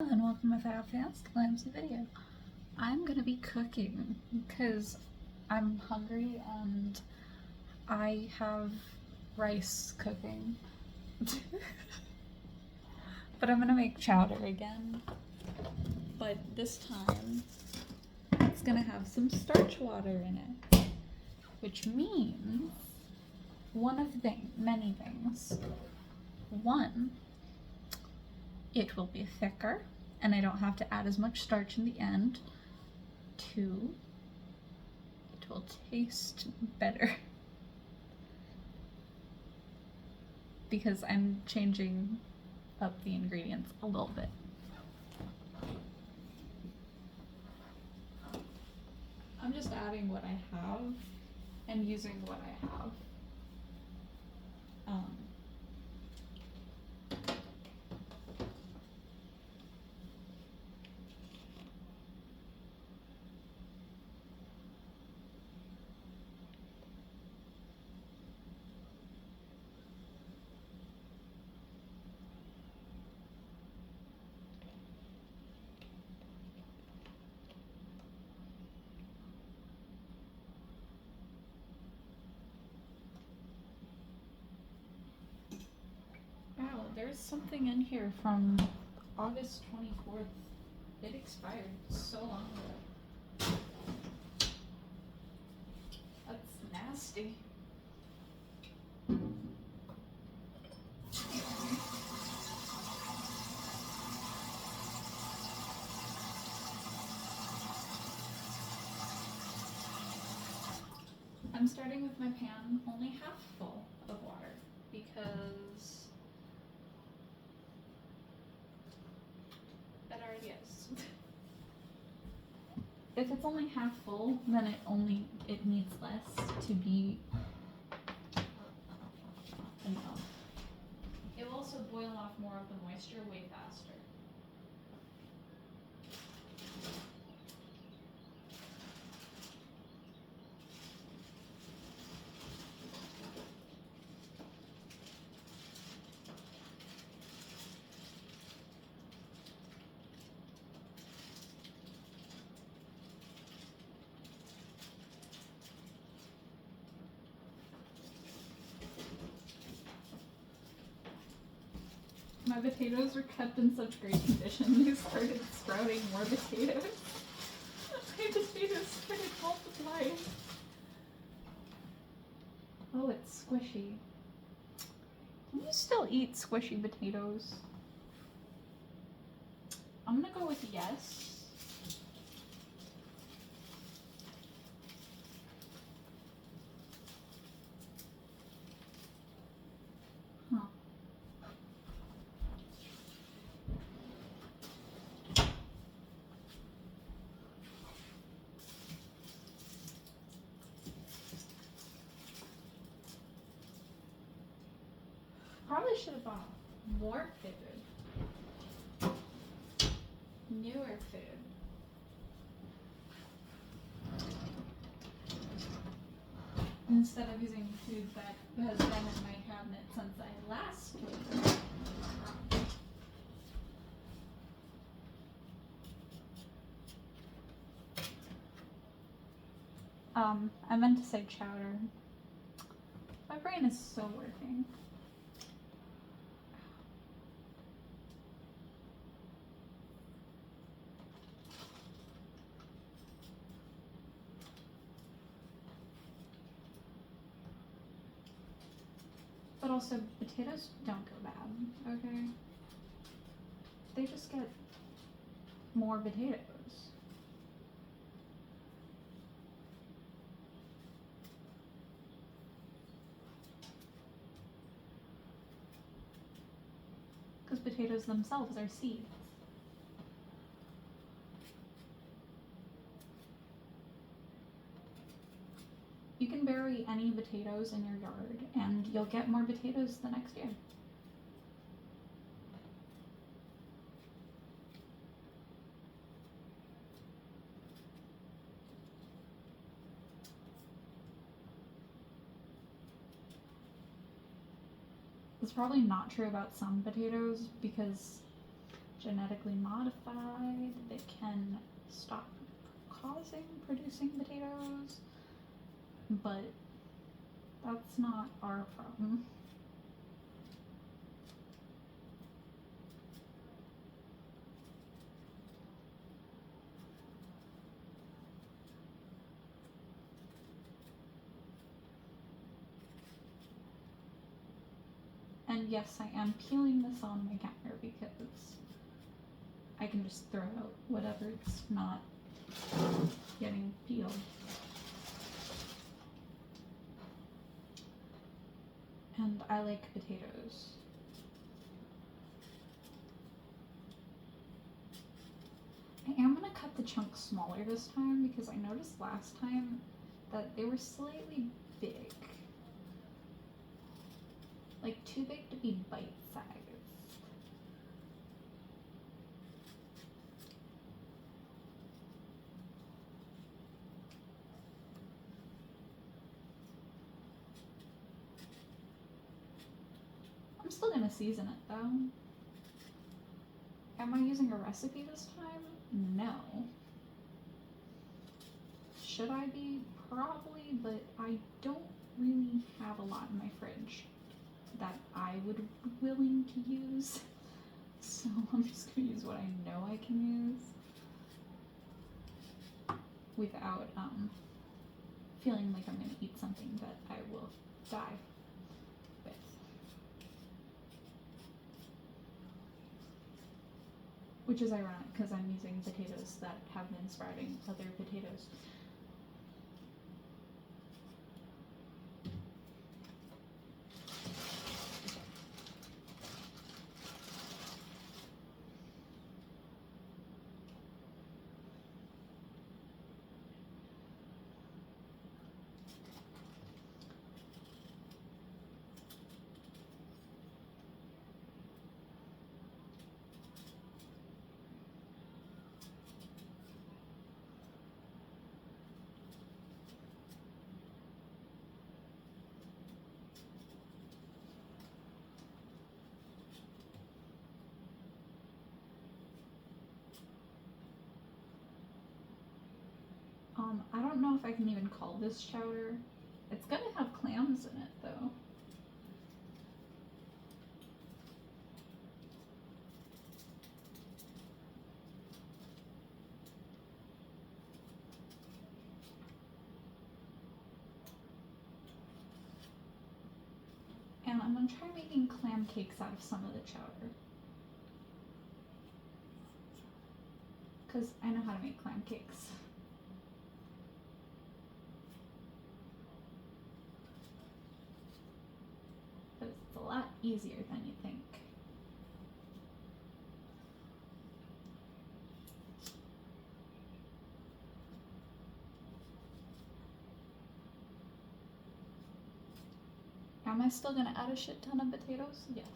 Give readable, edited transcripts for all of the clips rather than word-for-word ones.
And welcome to my fast clumsy video. I'm gonna be cooking because I'm hungry and I have rice cooking. But I'm gonna make chowder again. But this time it's gonna have some starch water in it, which means one of many things. One, it will be thicker and I don't have to add as much starch in the end. Two, it will taste better because I'm changing up the ingredients a little bit. I'm just adding what I have and using what I have. Wow, there's something in here from August 24th. It expired so long ago. That's nasty. I'm starting with my pan only half full of water because it already is. If it's only half full, then it needs less to be enough. It will also boil off more of the moisture way faster. My potatoes were kept in such great condition, they started sprouting more potatoes. My potatoes started multiplying. Oh, it's squishy. Can you still eat squishy potatoes? I'm gonna go with yes. Huh. Probably should have bought more food. Newer food. Instead of using food that has been in my cabinet since I last came. I meant to say chowder. My brain is so working. But also, potatoes don't go bad, okay? They just get more potatoes. Because potatoes themselves are seeds. You can bury any potatoes in your yard and you'll get more potatoes the next year. It's probably not true about some potatoes because genetically modified that can stop producing potatoes, but that's not our problem. And yes, I am peeling this on my counter because I can just throw out whatever's not getting peeled. And I like potatoes. I am gonna cut the chunks smaller this time because I noticed last time that they were slightly big. Like too big to be bite-sized. I'm still gonna season it though. Am I using a recipe this time? No. Should I be? Probably, but I don't really have a lot in my fridge that I would be willing to use. So I'm just gonna use what I know I can use without feeling like I'm gonna eat something that I will die with. Which is ironic because I'm using potatoes that have been sprouting other potatoes. I don't know if I can even call this chowder. It's gonna have clams in it though. And I'm gonna try making clam cakes out of some of the chowder. Because I know how to make clam cakes. But it's a lot easier than you think. Am I still gonna add a shit ton of potatoes? Yes.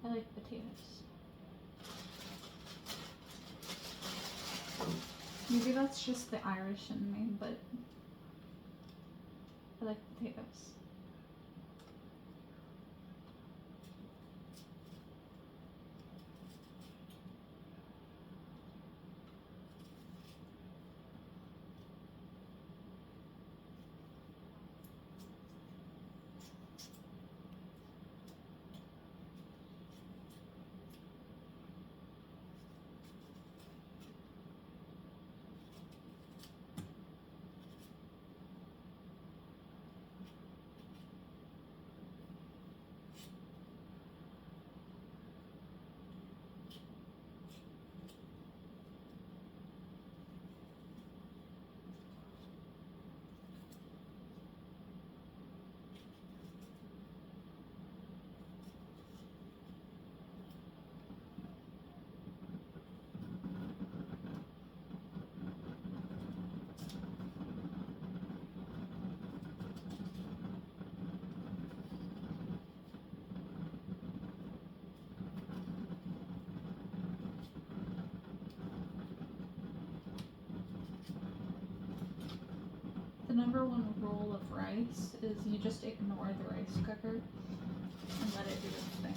I like potatoes. Maybe that's just the Irish in me, but I like potatoes. The number one rule of rice is you just ignore the rice cooker and let it do its thing.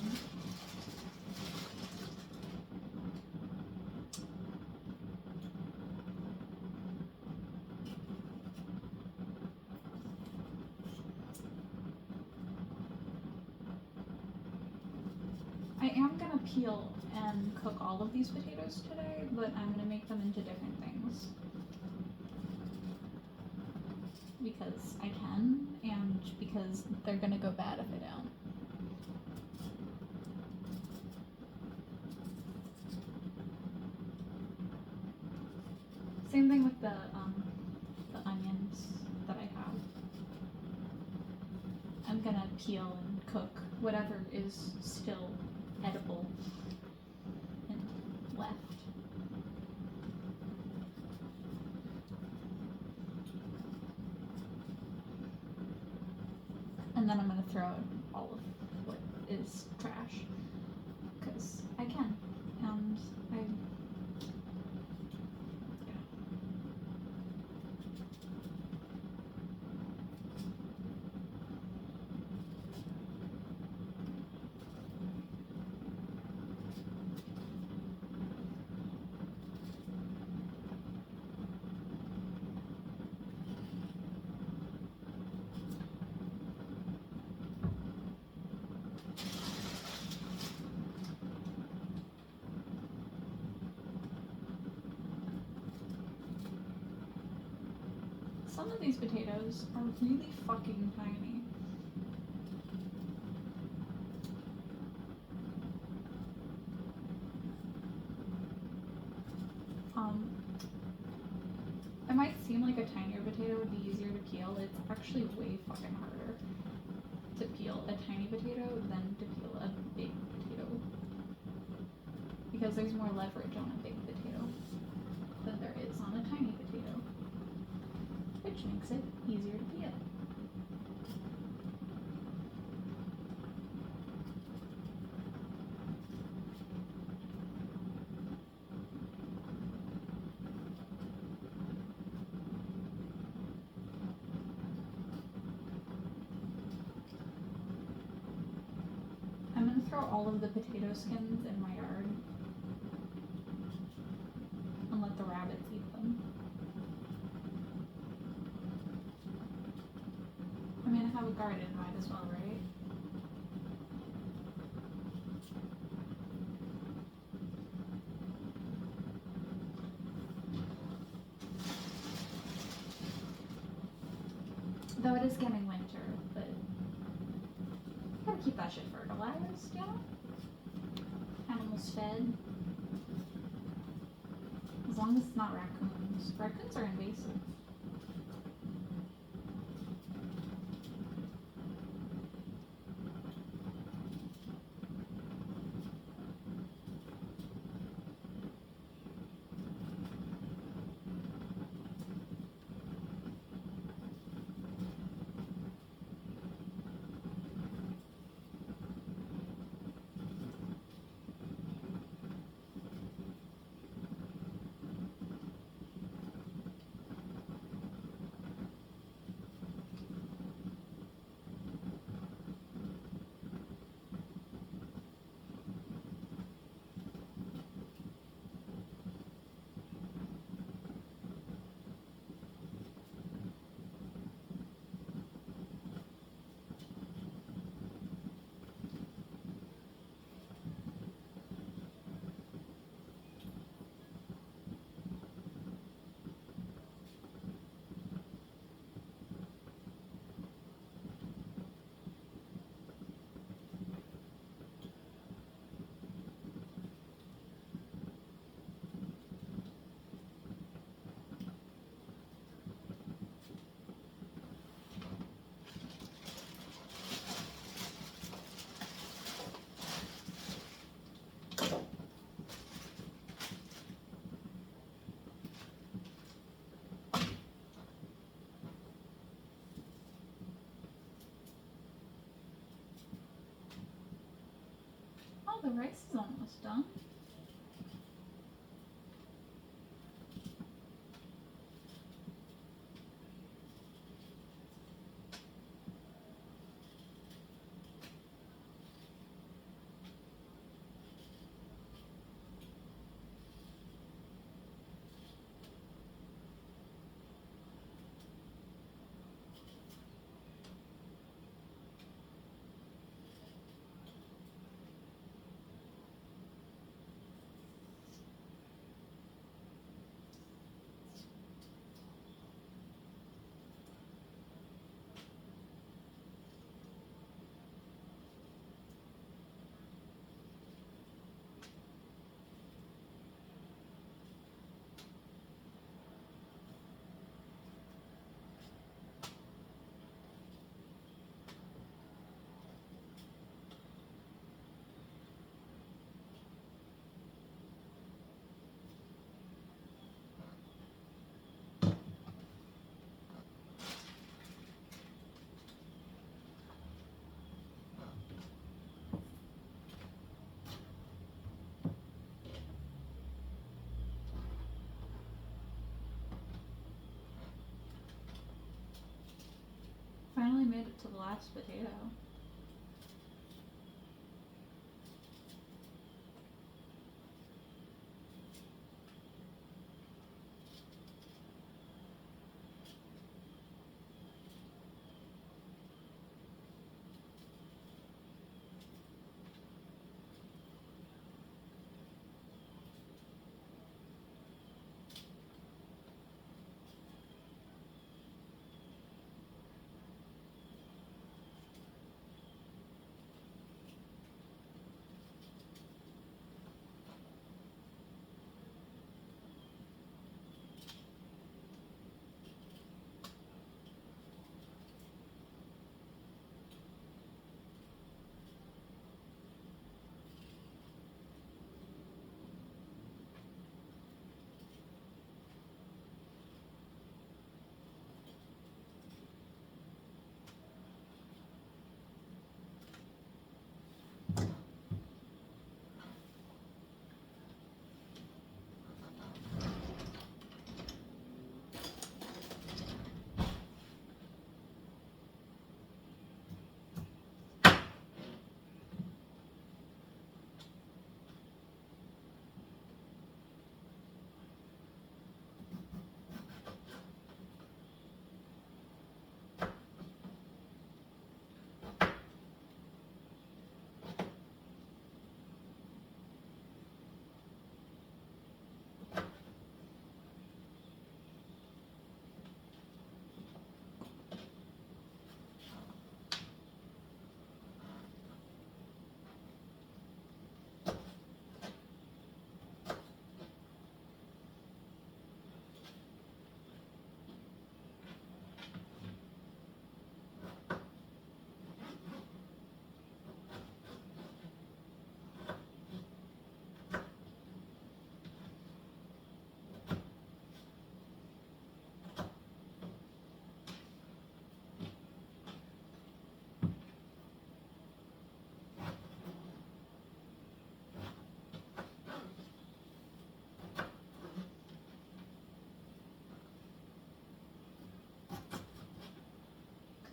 am gonna peel and cook all of these potatoes today, but I'm gonna make them into different things. Because I can, and because they're gonna go bad if I don't. Same thing with the onions that I have. I'm gonna peel and cook whatever is still edible and left. And then I'm gonna throw out all of what is trash, because I can, and I, yeah. Some of these potatoes are really fucking tiny. It might seem like a tinier potato would be easier to peel. It's actually way fucking harder to peel a tiny potato than to peel a big potato. Because there's more leverage on a big potato than there is on a tiny potato, which makes it easier to peel. I'm gonna throw all of the potato skins in my yard and let the rabbits eat them. I mean, I have a garden, might as well, right? Though it is getting winter, but gotta keep that shit fertilized, you know? Animals fed. As long as it's not raccoons. Raccoons are invasive. Oh, the rice is almost done. made it to the last potato.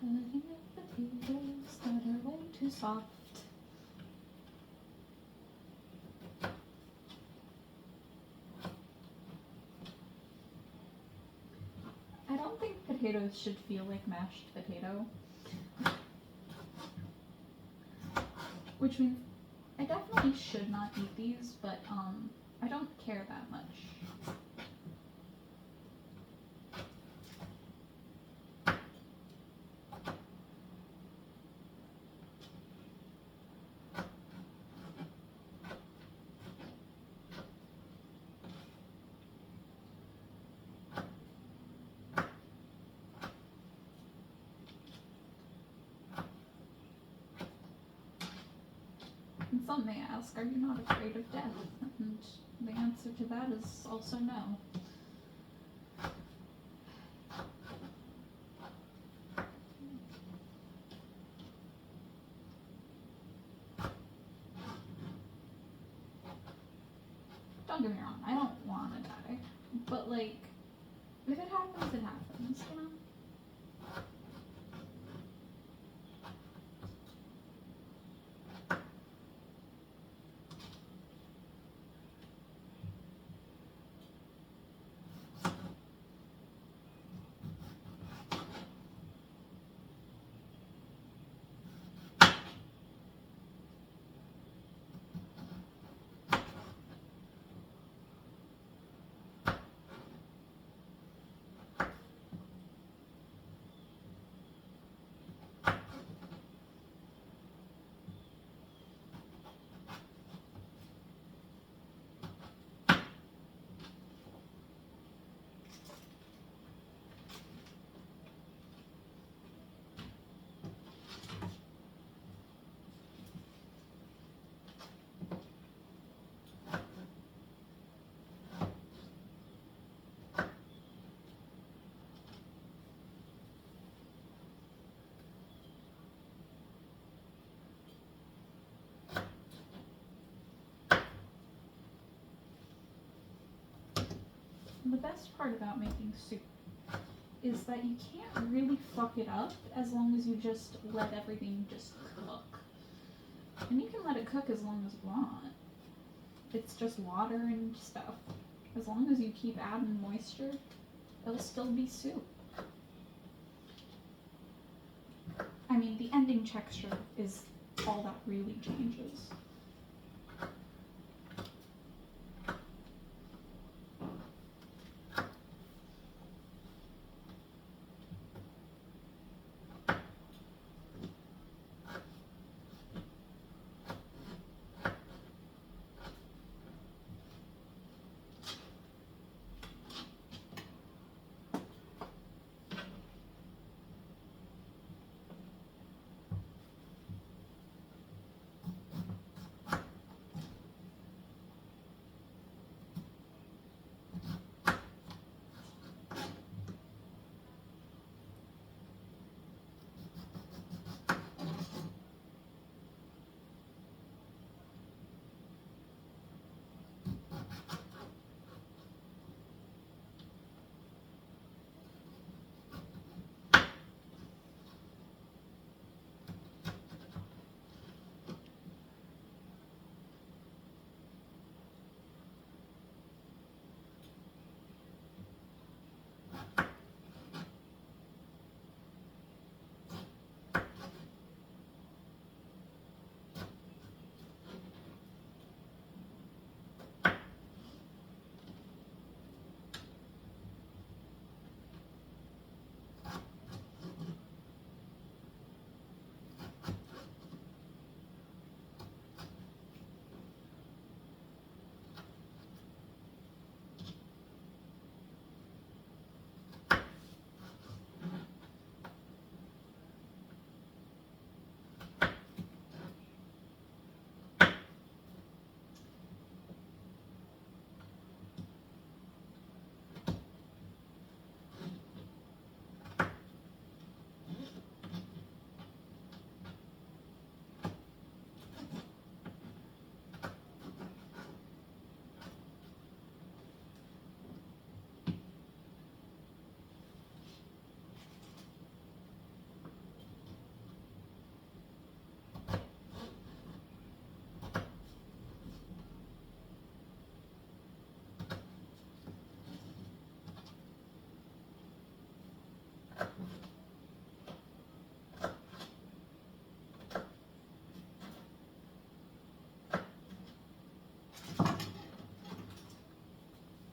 Cutting up potatoes that are way too soft. I don't think potatoes should feel like mashed potato. Which means I definitely should not eat these, but I don't care that much. And some may ask, are you not afraid of death? And the answer to that is also no. Don't get me wrong, I don't want to die. But, like, if it happens, it happens, you know? And the best part about making soup is that you can't really fuck it up as long as you just let everything just cook. And you can let it cook as long as you want. It's just water and stuff. As long as you keep adding moisture, it'll still be soup. I mean, the ending texture is all that really changes.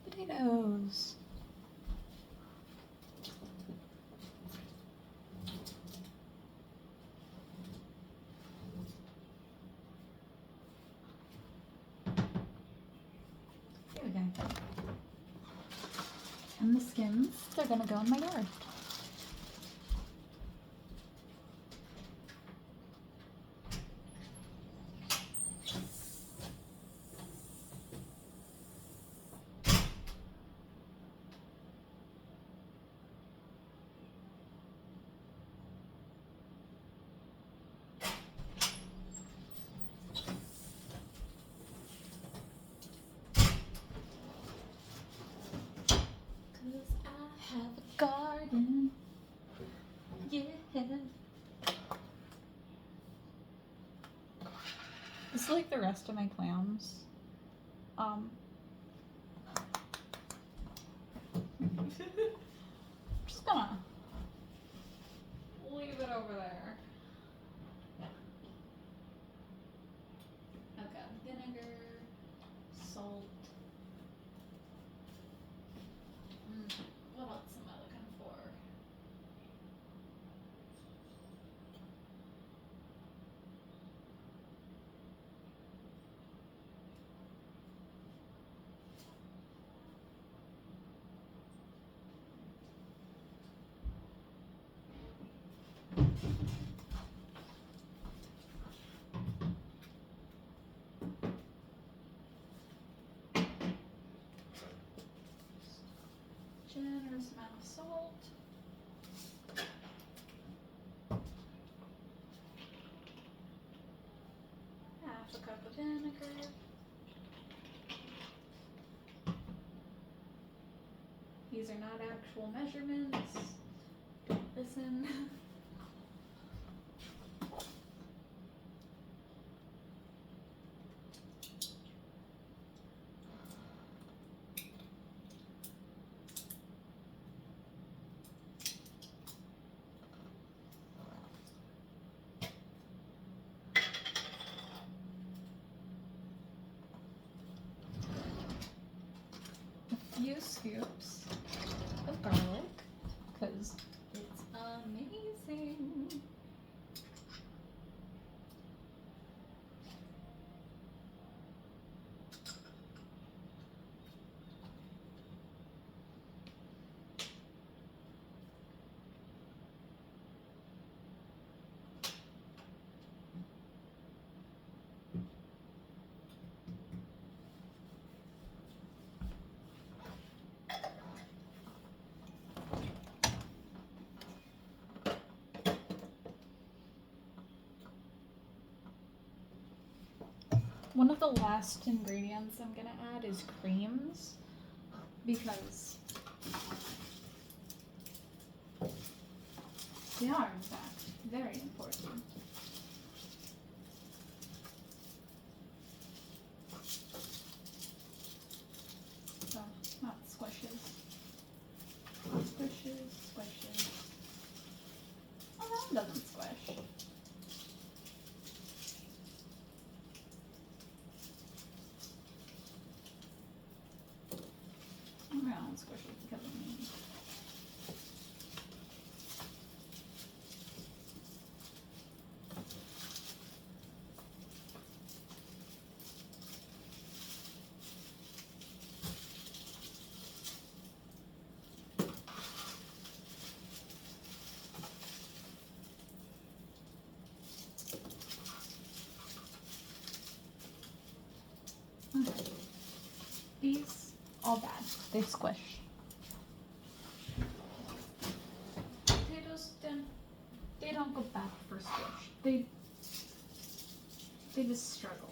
Potatoes. Here we go. And the skins, they're gonna go in my yard. Have a garden, yeah. It's like the rest of my clams. Just gonna leave it over there. I've got vinegar, salt. What else am I looking for? Generous amount of salt. Half a cup of vinegar. These are not actual measurements. Don't listen. A few scoops of garlic, because it's amazing. One of the last ingredients I'm gonna add is creams, because they are, in fact, very important. So, not squishes. Squishes, squishes. Oh, that one doesn't squish. I don't squish it because of me. Okay. These, all bad. They squish. They don't go bad for squish. They just struggle.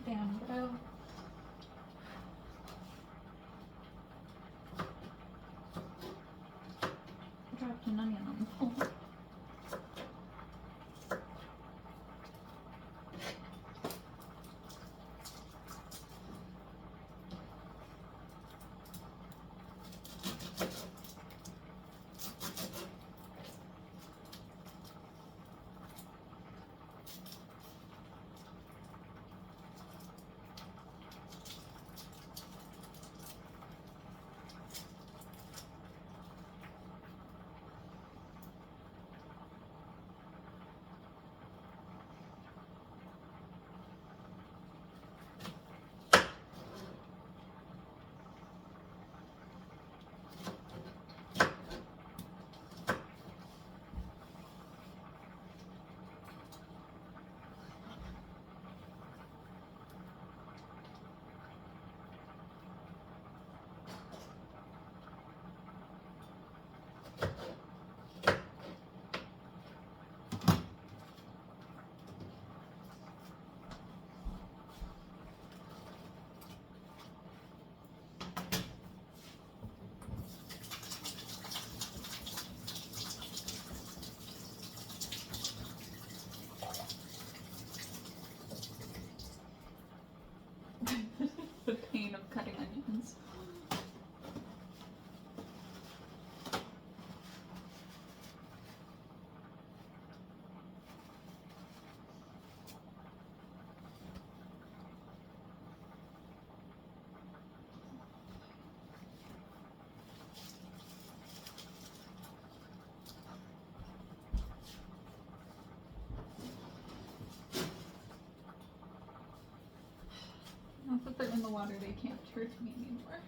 Damn, bro. I dropped an onion on the floor. The pain of cutting onions. Now that they're in the water, they can't hurt me anymore.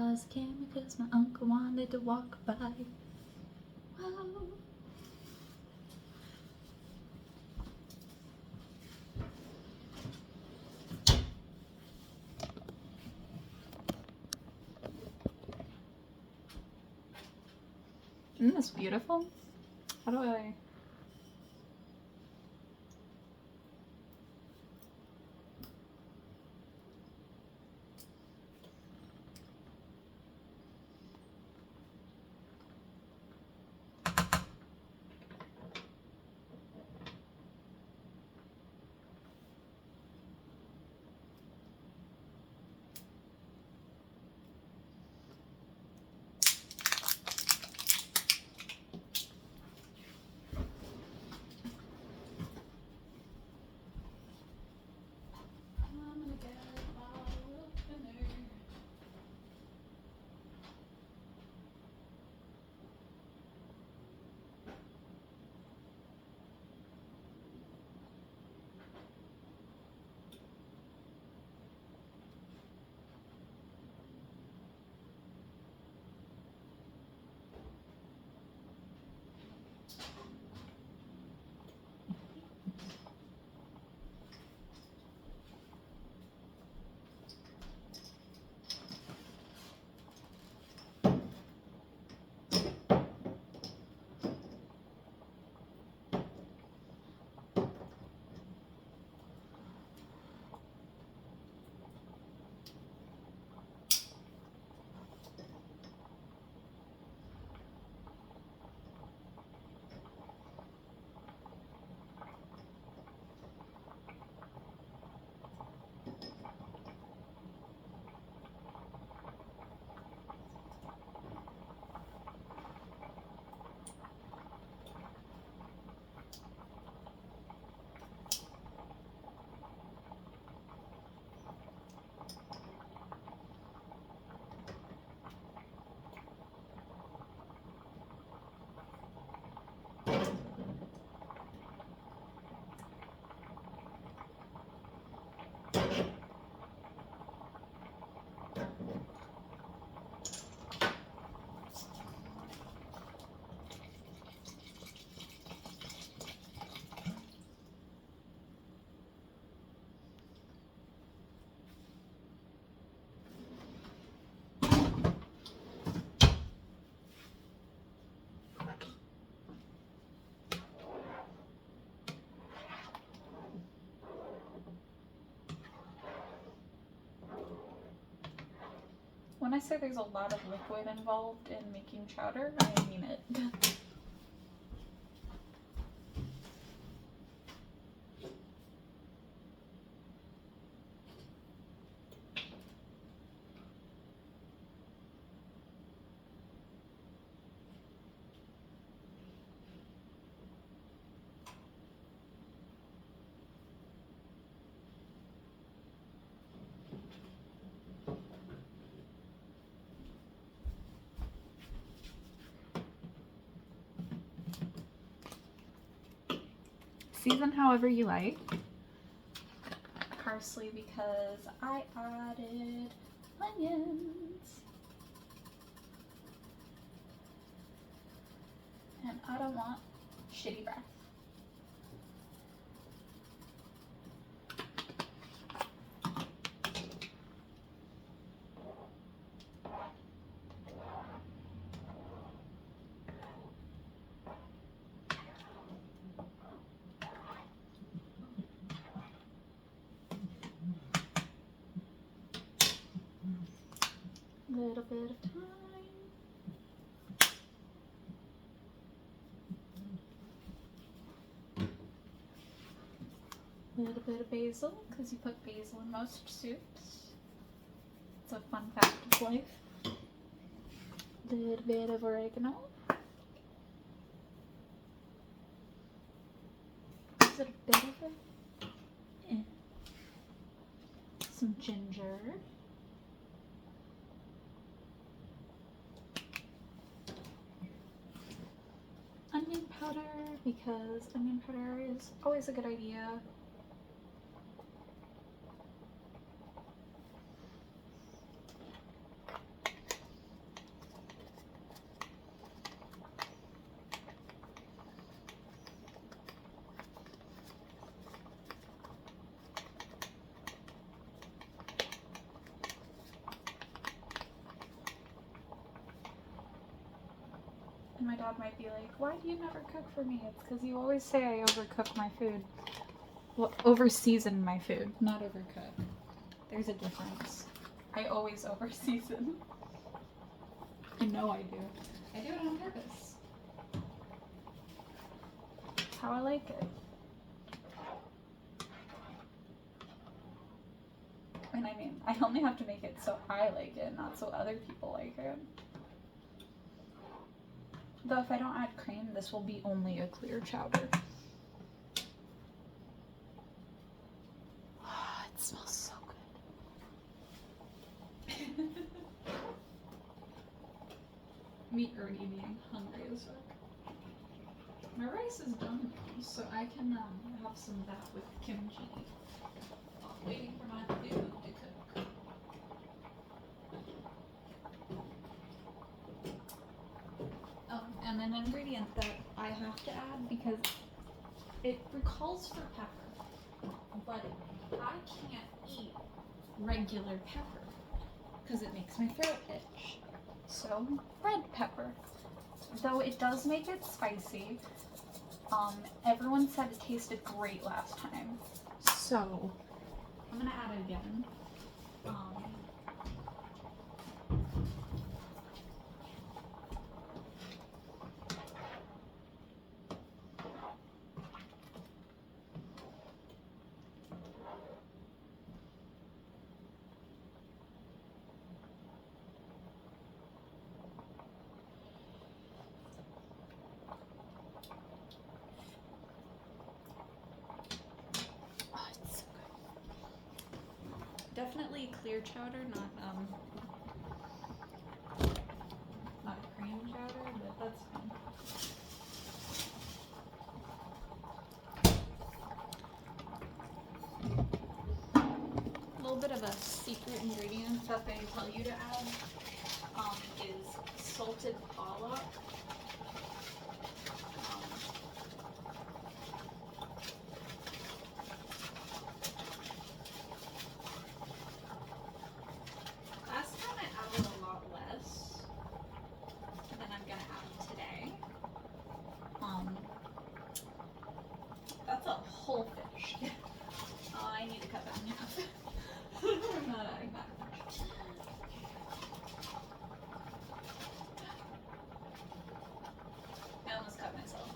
was a camera because my uncle wanted to walk by. Wow. Isn't this beautiful? How do I... When I say there's a lot of liquid involved in making chowder, I mean it. Season however you like. Parsley because I added onions. And I don't want shitty breath. Little bit of thyme. Little bit of basil, because you put basil in most soups. It's a fun fact of life. Little bit of oregano. Is it a bit of it? Yeah. Some ginger. Onion powder, because onion powder is always a good idea. dad might be like, why do you never cook for me? It's because you always say I overcook my food. Well, over-season my food, not overcook. There's a difference. I always over-season. I know I do. I do it on purpose. It's how I like it. And I mean, I only have to make it so I like it, not so other people like it. Though if I don't add cream, this will be only a clear chowder. It smells so good. Me already being hungry as fuck. My rice is done now, so I can have some of that with kimchi. While waiting for my food to cook. Oh, and an ingredient that I have to add because it calls for pepper, but I can't eat regular pepper because it makes my throat itch. So, red pepper. Though it does make it spicy. Everyone said it tasted great last time. So, I'm gonna add it again. Definitely clear chowder, not cream chowder, but that's fine. A little bit of a secret ingredient that they tell you to add is salted pollock. Last time I added a lot less than I'm gonna add today. That's a whole fish. I need to cut that in half. I'm not adding that much. I almost cut myself.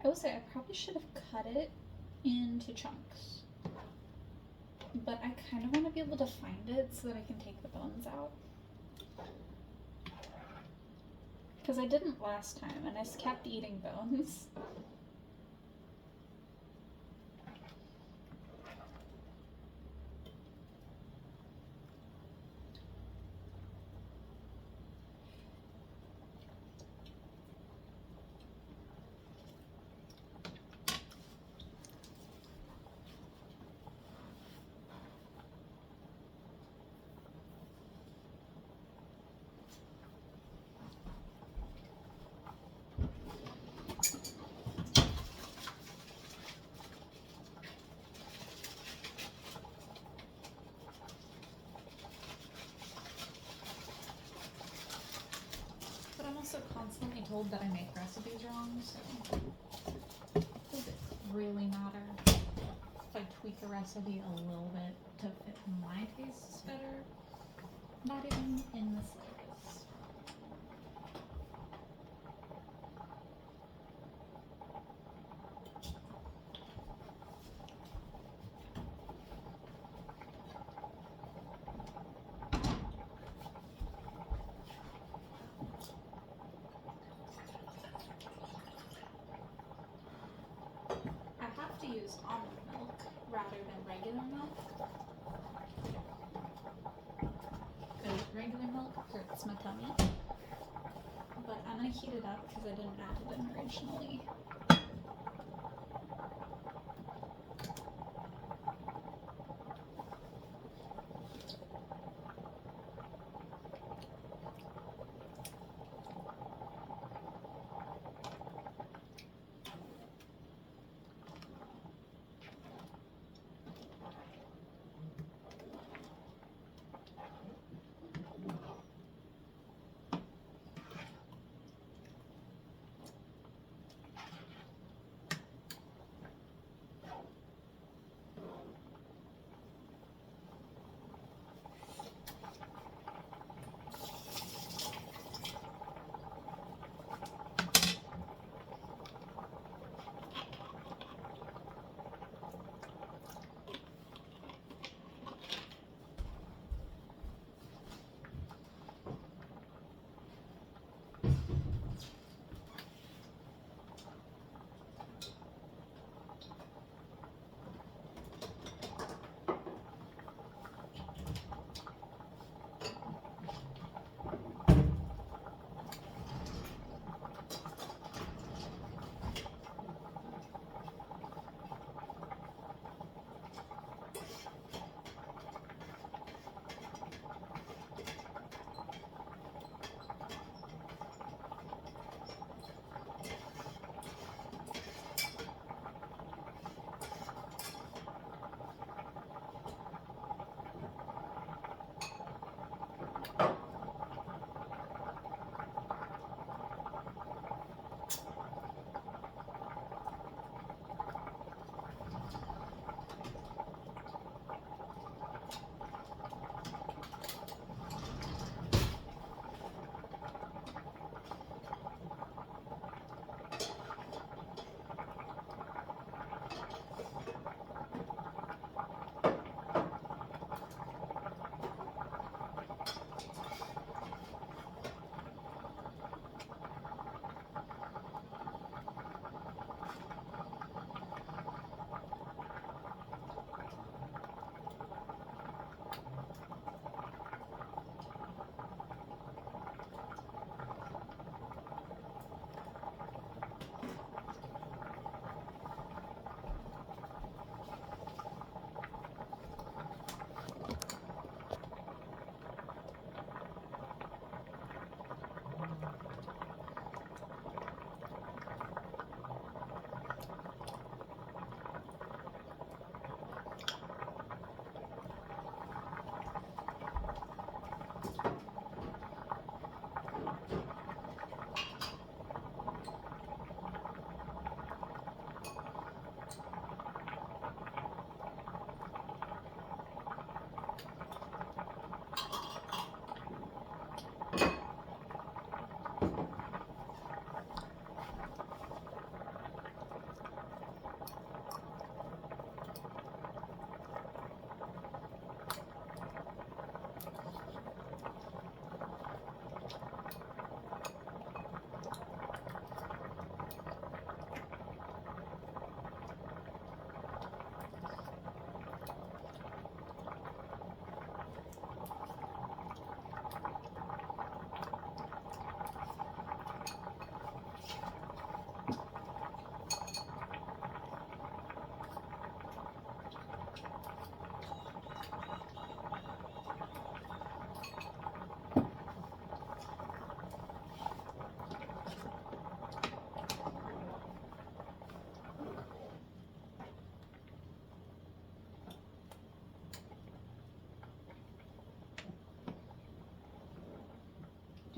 I will say I probably should have cut it into chunks, but I kind of want to be able to find it so that I can take the bones out. Because I didn't last time and I just kept eating bones. Also constantly told that I make recipes wrong, so does it really matter if I tweak a recipe a little bit to fit my tastes better? Not even in the slightest. Use almond milk rather than regular milk because regular milk hurts my tummy, but I'm going to heat it up because I didn't add it in originally.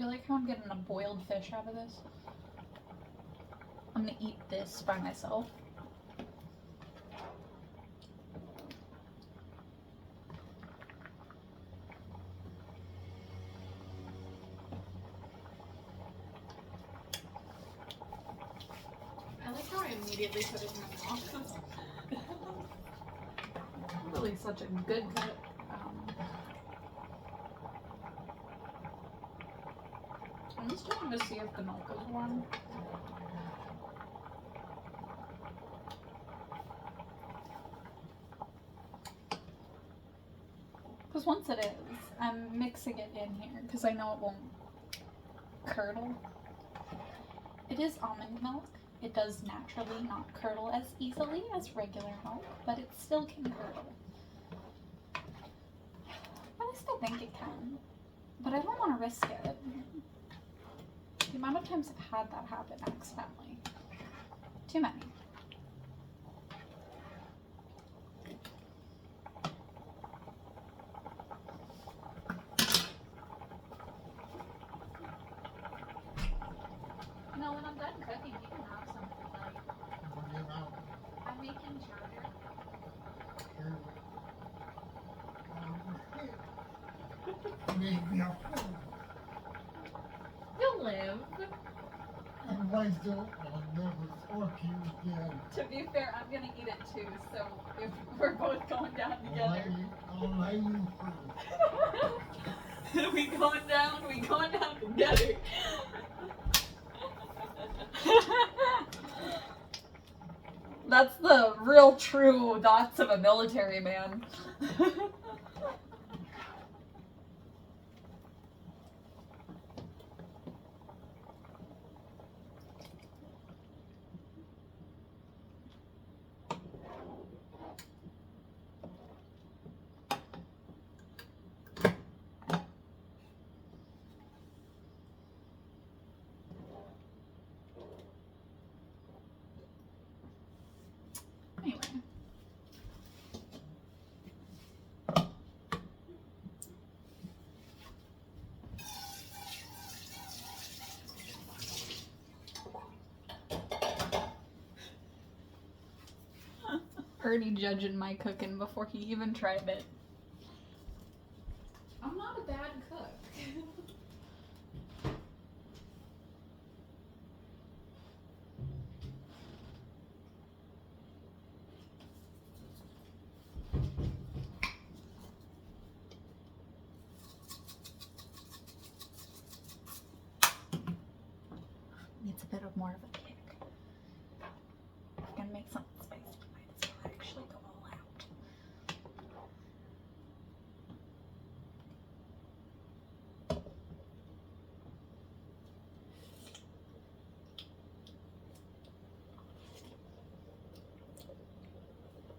you like how I'm getting a boiled fish out of this? I'm gonna eat this by myself. I like how I immediately put it in my mouth. Really such a good cut. I'm just trying to see if the milk is warm. Because once it is, I'm mixing it in here because I know it won't curdle. It is almond milk. It does naturally not curdle as easily as regular milk, but it still can curdle. At least I think it can. But I don't want to risk it. The amount of times I've had that happen accidentally. Too many. No, when I'm done cooking, you can have some if you'd like. What do you know? I'm making chowder. Maybe I'll You'll live. otherwise I'll never talk to you again. To be fair, I'm gonna eat it too, so if we're both going down together. I'll lay you first. we going down together. That's the real true thoughts of a military man. Anyway. Already judging my cooking before he even tried it. I'm not a bad cook. Needs a bit of more of a kick. If I'm gonna make something spicy, might as well actually go all out.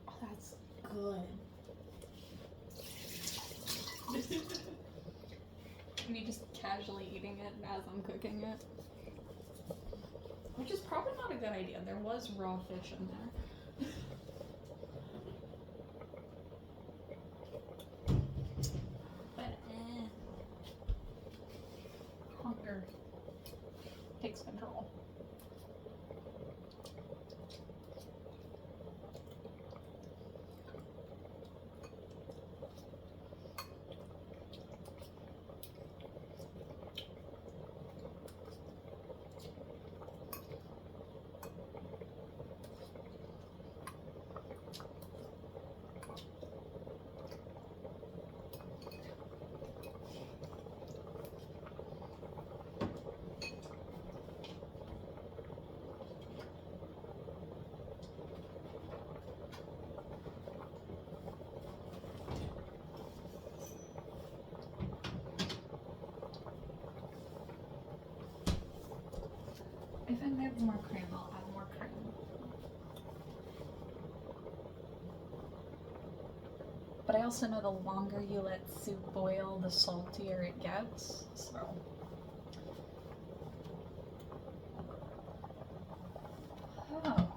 Oh, that's good. Me just casually eating it as I'm cooking it. Which is probably not a good idea. There was raw fish in there. But hunger takes control. If it needs more cream, I'll add more cream. But I also know the longer you let soup boil, the saltier it gets, so. Oh.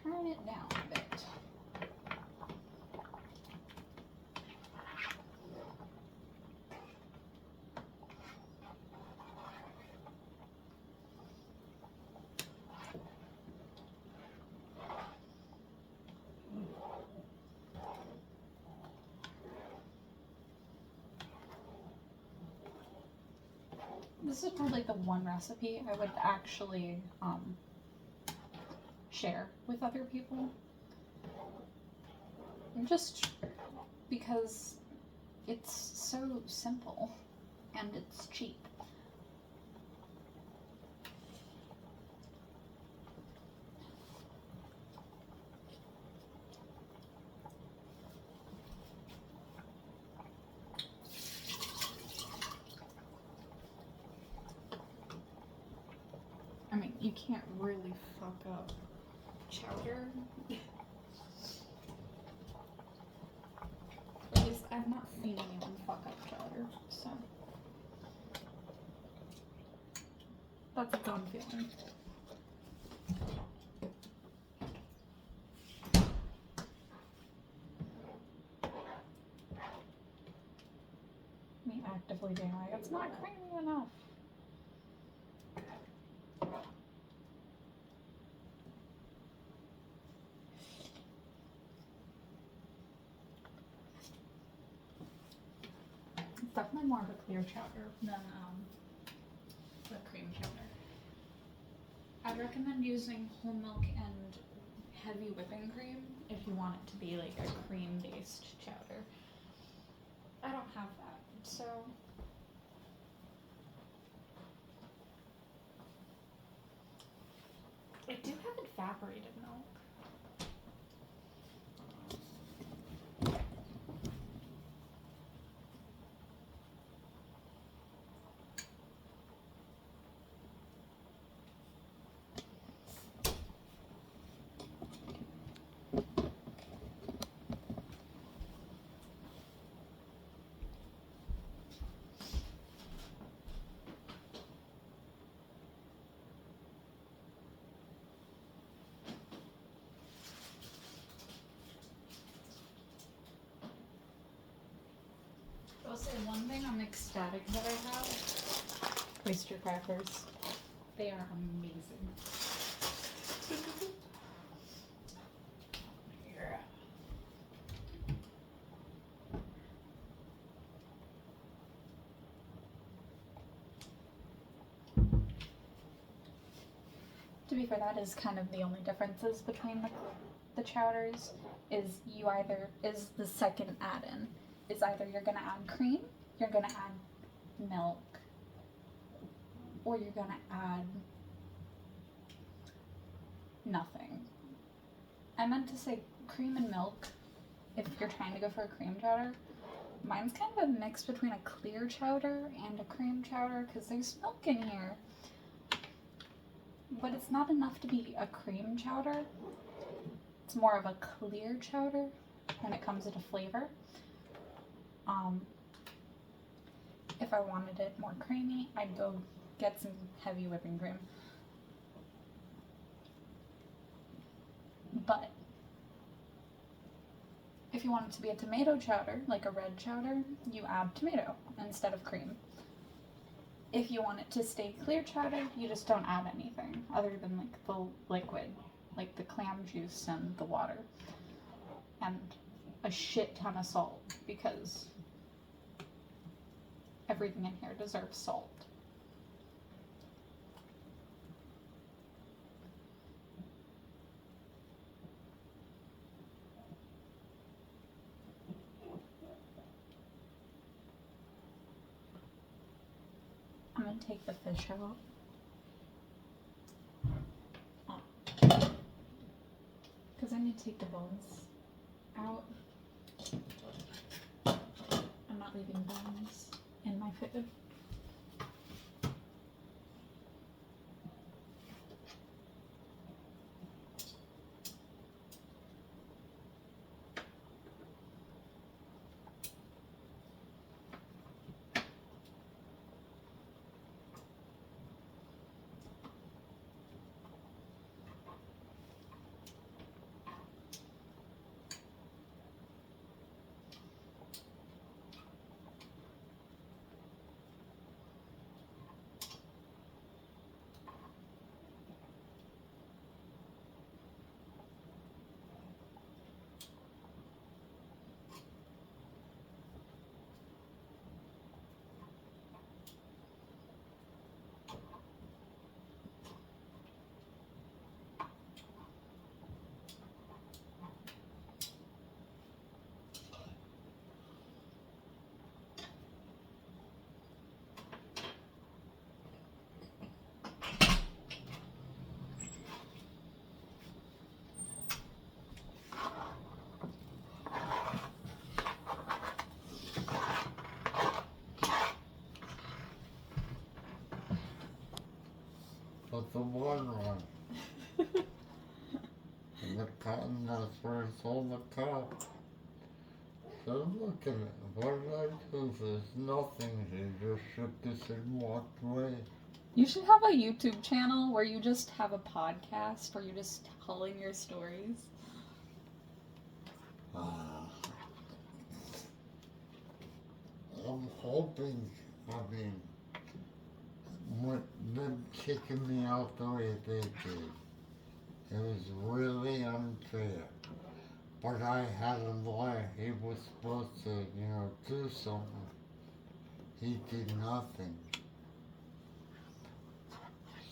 turn it down a bit. This is probably the one recipe I would actually share with other people. Just because it's so simple and it's cheap. I mean, you can't really fuck up chowder. At least I've not seen anyone fuck up chowder, so that's its own feeling. Me actively being like, it's not creamy enough. It's definitely more of a clear chowder than the cream chowder. I recommend using whole milk and heavy whipping cream if you want it to be like a cream-based chowder. I don't have that, so I do have evaporated milk. I'll say one thing I'm ecstatic that I have. Oyster crackers. They are amazing. Here. To be fair, that is kind of the only differences between the chowders is the second add-in. Is either you're gonna add cream, you're gonna add milk, or you're gonna add nothing. I meant to say cream and milk if you're trying to go for a cream chowder. Mine's kind of a mix between a clear chowder and a cream chowder because there's milk in here. But it's not enough to be a cream chowder. It's more of a clear chowder when it comes to flavor. If I wanted it more creamy, I'd go get some heavy whipping cream. But if you want it to be a tomato chowder, like a red chowder, you add tomato instead of cream. If you want it to stay clear chowder, you just don't add anything other than like the liquid, like the clam juice and the water, and a shit ton of salt because everything in here deserves salt. I'm gonna take the fish out. Because I need to take the bones out. I'm not leaving bones in my food. But the one one. And the cotton, that's where it's on the top. So look at it. What did I do? There's nothing here. Just shook this and walked away. You should have a YouTube channel where you just have a podcast where you're just telling your stories. I'm hoping, with them kicking me out the way they did, it was really unfair. But I had a lawyer. He was supposed to, do something. He did nothing.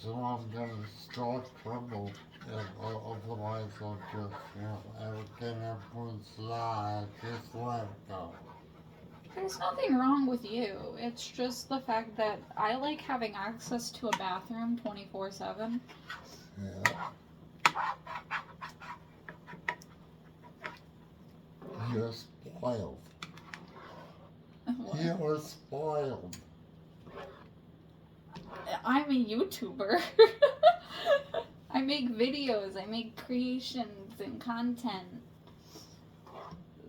So I'm gonna start trouble. Otherwise I'll just, everything everyone's lie, just let it go. There's nothing wrong with you. It's just the fact that I like having access to a bathroom 24/7. Yeah. You're spoiled. What? You're spoiled. I'm a YouTuber. I make videos, I make creations and content.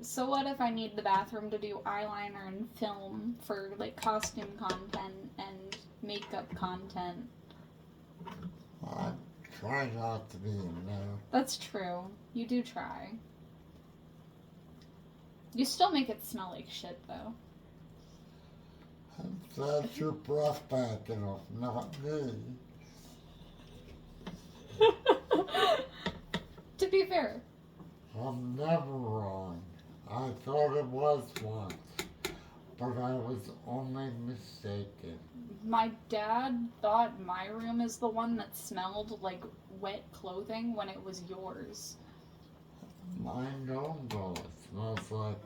So what if I need the bathroom to do eyeliner and film for like costume content and makeup content? I try not to be in there. That's true. You do try. You still make it smell like shit though. That's your breath backing off, not me. To be fair. I'm never wrong. I thought it was once, but I was only mistaken. My dad thought my room is the one that smelled like wet clothing when it was yours. Mine don't go. It smells like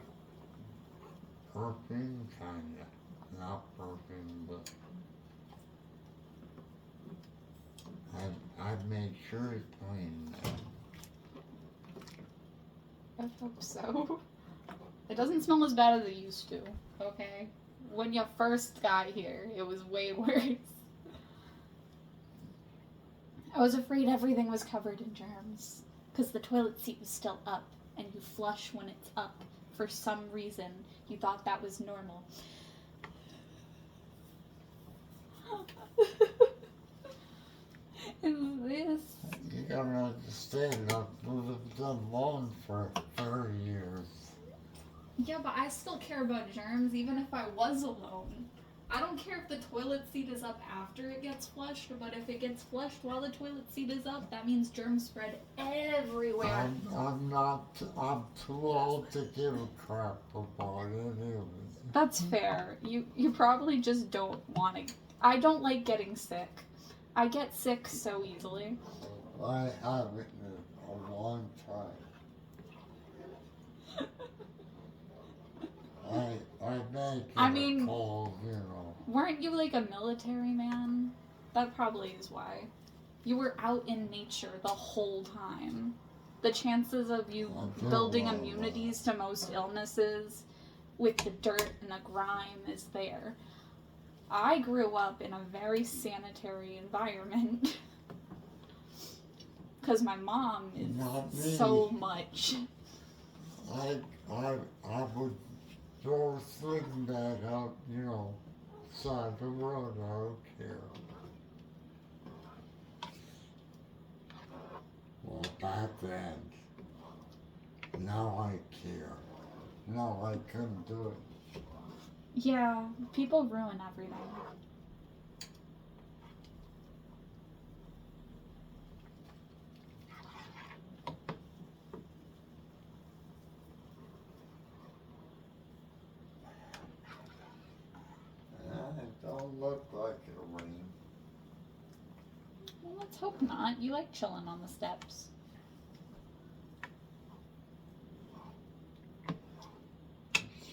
perfume, kinda. Not perfume, but I made sure it's clean now. I hope so. It doesn't smell as bad as it used to, okay? When you first got here, it was way worse. I was afraid everything was covered in germs, because the toilet seat was still up, and you flush when it's up. For some reason, you thought that was normal. Is this? You gotta understand, I've lived alone for 30 years. Yeah, but I still care about germs even if I was alone. I don't care if the toilet seat is up after it gets flushed, but if it gets flushed while the toilet seat is up, that means germs spread everywhere. I'm too old to give a crap about it anyway. That's fair. You probably just don't want to. I don't like getting sick. I get sick so easily. I haven't in a long time. I make it I mean, cold, Weren't you like a military man? That probably is why. You were out in nature the whole time. The chances of you building immunities to most illnesses with the dirt and the grime is there. I grew up in a very sanitary environment. Because my mom is so much. I would throw a sling bag out, side the road. I don't care. Well, back then, now I care. No, I couldn't do it. Yeah, people ruin everything. It don't look like it'll rain. Well, let's hope not. You like chilling on the steps.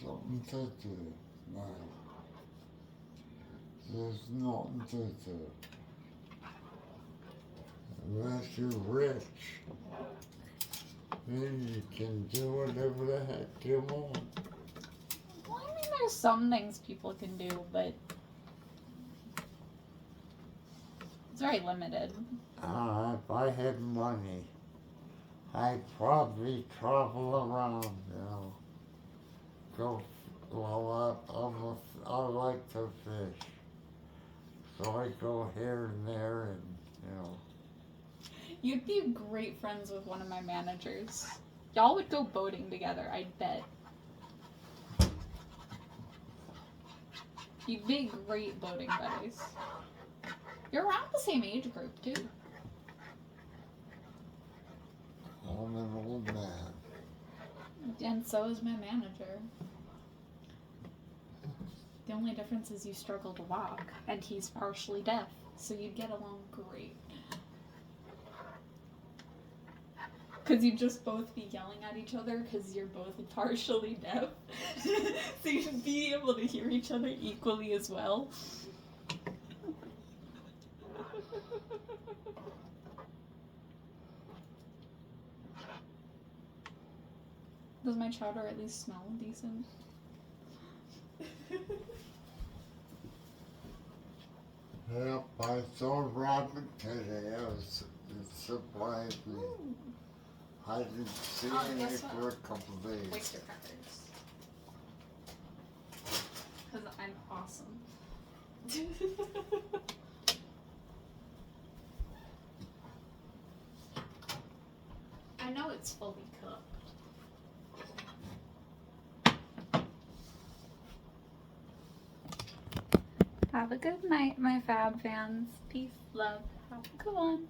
Something to do. No. There's nothing to do. Unless you're rich, then you can do whatever the heck you want. Well, I mean, there's some things people can do, but It's very limited. If I had money, I'd probably travel around, you know. Go, well, I like to fish. So I go here and there and, you know. You'd be great friends with one of my managers. Y'all would go boating together, I bet. You'd be great boating buddies. You're around the same age group, too. I'm an old man. And so is my manager. The only difference is you struggle to walk, and he's partially deaf, so you'd get along great. Because you'd just both be yelling at each other because you're both partially deaf. So you'd be able to hear each other equally as well. Does my chowder at least smell decent? Yep, I saw a rabbit today. It surprised me. I didn't see any guess for a couple of days. Oyster crackers. Because I'm awesome. I know it's fully cooked. Have a good night, my Fab fans. Peace, love. Have a good one.